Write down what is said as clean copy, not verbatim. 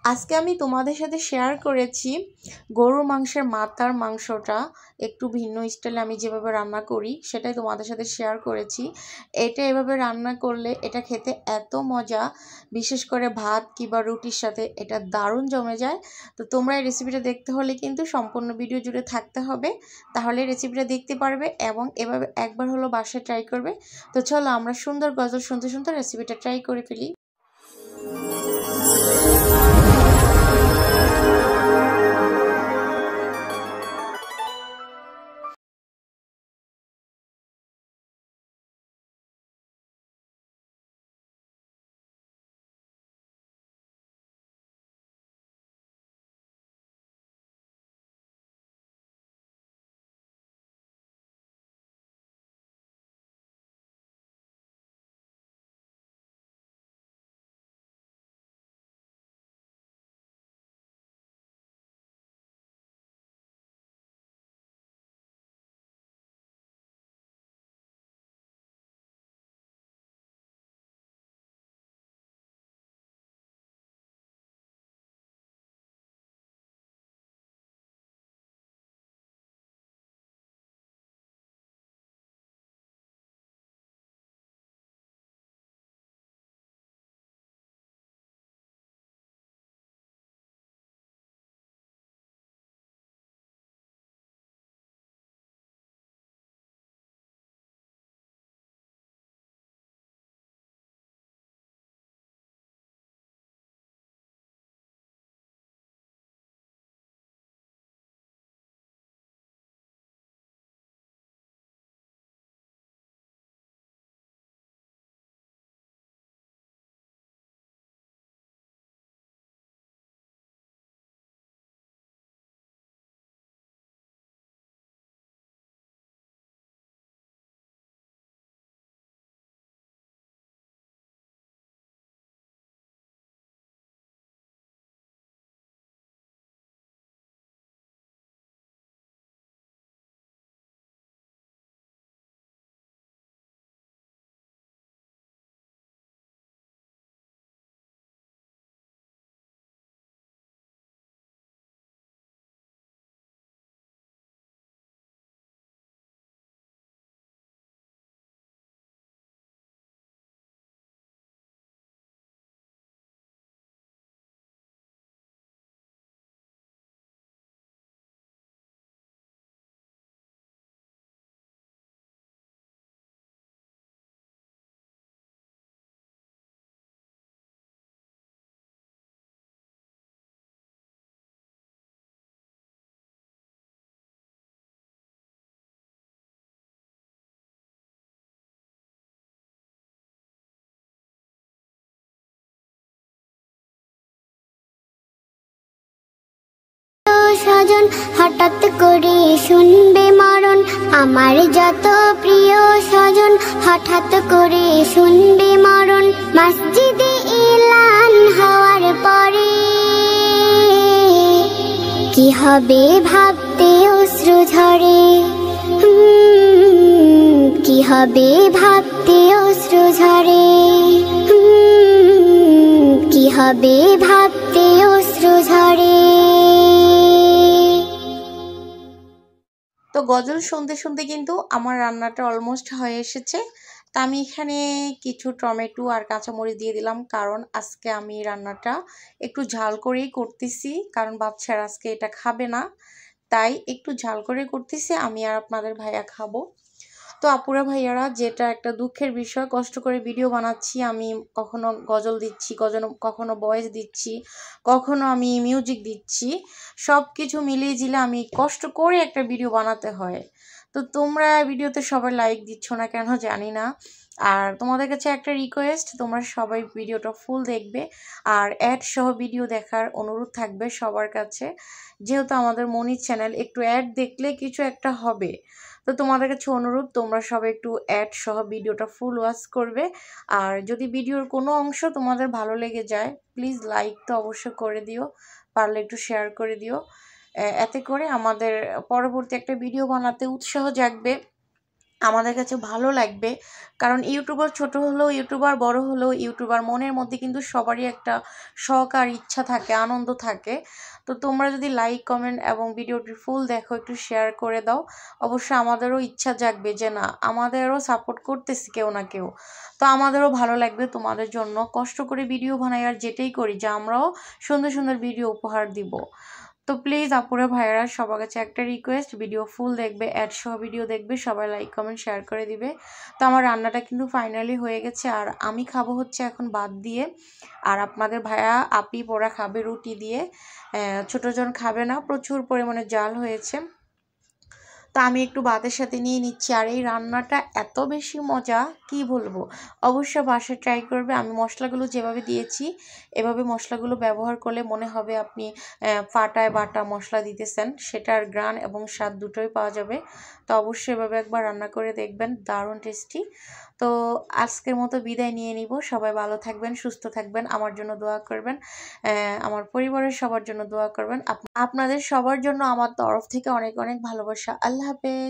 আজকে আমি তোমাদের সাথে শেয়ার করেছি গরুর মাংসের মাথার মাংসটা একটু ভিন্ন স্টাইলে আমি যেভাবে রান্না করি সেটাই তোমাদের সাথে শেয়ার করেছি। এটা এভাবে রান্না করলে এটা খেতে এত মজা, বিশেষ করে ভাত কিংবা রুটির সাথে এটা দারুণ জমে যায়। তো তোমরা এই রেসিপিটা দেখতে হলে কিন্তু সম্পূর্ণ ভিডিও জুড়ে থাকতে হবে, তাহলে রেসিপিটা দেখতে পারবে এবং এভাবে একবার হলো বাসায় ট্রাই করবে। তো চলো আমরা সুন্দর গজল শুনতে শুনতে রেসিপিটা ট্রাই করে ফেলি। স্বজন হঠাৎ করে শুনবে মরণ, আমার যত প্রিয় স্বজন হঠাৎ করে শুনবে মরণ। মসজিদে এলান হওয়ার পরে কি হবে ভাবতে অশ্রু ঝরে, কি হবে ভাবতে অশ্রু ঝরে, কি হবে ভাবতে অশ্রু ঝরে। তো গজল শুনতে শুনতে কিন্তু আমার রান্নাটা অলমোস্ট হয়ে এসেছে। তা আমি এখানে কিছু টমেটো আর কাঁচামরিচ দিয়ে দিলাম, কারণ আজকে আমি রান্নাটা একটু ঝাল করেই করতেছি, কারণ বাচ্চারা আজকে এটা খাবে না, তাই একটু ঝাল করে করতেছি। আমি আর আপনাদের ভাইয়া খাবো। তো আপুরা ভাইয়ারা, যেটা একটা দুঃখের বিষয়, কষ্ট করে ভিডিও বানাচ্ছি আমি, কখনো গজল দিচ্ছি, কখনো ভয়েস দিচ্ছি, কখনো আমি মিউজিক দিচ্ছি, সব কিছু মিলিয়ে জিলে আমি কষ্ট করে একটা ভিডিও বানাতে হয়। তো তোমরা ভিডিওতে সবাই লাইক দিচ্ছ না কেন জানি না। আর তোমাদের কাছে একটা রিকোয়েস্ট, তোমরা সবাই ভিডিওটা ফুল দেখবে আর অ্যাড সহ ভিডিও দেখার অনুরোধ থাকবে সবার কাছে, যেহেতু আমাদের মনির চ্যানেল, একটু অ্যাড দেখলে কিছু একটা হবে। তো তোমাদের কাছে অনুরোধ, তোমরা সবাই একটু অ্যাড সহ ভিডিওটা ফুল ওয়াচ করবে। আর যদি ভিডিওর কোনো অংশ তোমাদের ভালো লেগে যায়, প্লিজ লাইক তো অবশ্যই করে দিও, পারলে একটু শেয়ার করে দিও। এতে করে আমাদের পরবর্তী একটা ভিডিও বানাতে উৎসাহ জাগবে। আমাদের কাছে ভালো লাগবে। কারণ ইউটিউবার ছোট হলেও ইউটিউবার বড় হলেও ইউটিউবার মনের মধ্যে কিন্তু সবারই একটা শখ আর ইচ্ছা থাকে, আনন্দ থাকে। তো তোমরা যদি লাইক কমেন্ট এবং ভিডিওটি ফুল দেখো, একটু শেয়ার করে দাও, অবশ্যই আমাদেরও ইচ্ছা জাগবে যে না, আমাদেরও সাপোর্ট করতেছি কেউ না কেউ। তো আমাদেরও ভালো লাগবে তোমাদের জন্য কষ্ট করে ভিডিও বানাই আর যেটাই করি, যে আমরাও সুন্দর সুন্দর ভিডিও উপহার দিব। তো প্লিজ আপুরা ভাইয়ারা সবার কাছে একটা রিকোয়েস্ট, ভিডিও ফুল দেখবে, অ্যাড সহ ভিডিও দেখবে, সবাই লাইক কমেন্ট শেয়ার করে দিবে। তো আমার রান্নাটা কিন্তু ফাইনালি হয়ে গেছে, আর আমি খাবো হচ্ছে এখন ভাত দিয়ে, আর আপনাদের ভাইয়া আপি পোড়া খাবে রুটি দিয়ে। ছোটজন খাবে না, প্রচুর পরিমাণে জাল হয়েছে। তো আমি একটু ভাতের সাথে নিয়ে নিচ্ছি। আর এই রান্নাটা এত বেশি মজা, কি বলবো, অবশ্যই বাসায় ট্রাই করবে। আমি মশলাগুলো যেভাবে দিয়েছি এভাবে মশলাগুলো ব্যবহার করলে মনে হবে আপনি ফাটায় বাটা মশলা দিতেছেন, সেটার গ্রান এবং স্বাদ দুটোই পাওয়া যাবে। তো অবশ্যই এভাবে একবার রান্না করে দেখবেন, দারুণ টেস্টি। তো আজকের মতো বিদায় নিয়ে নিব। সবাই ভালো থাকবেন, সুস্থ থাকবেন, আমার জন্য দোয়া করবেন, আমার পরিবারের সবার জন্য দোয়া করবেন। আপনাদের সবার জন্য আমার তরফ থেকে অনেক অনেক ভালোবাসা। আল্লাহ হাফেজ।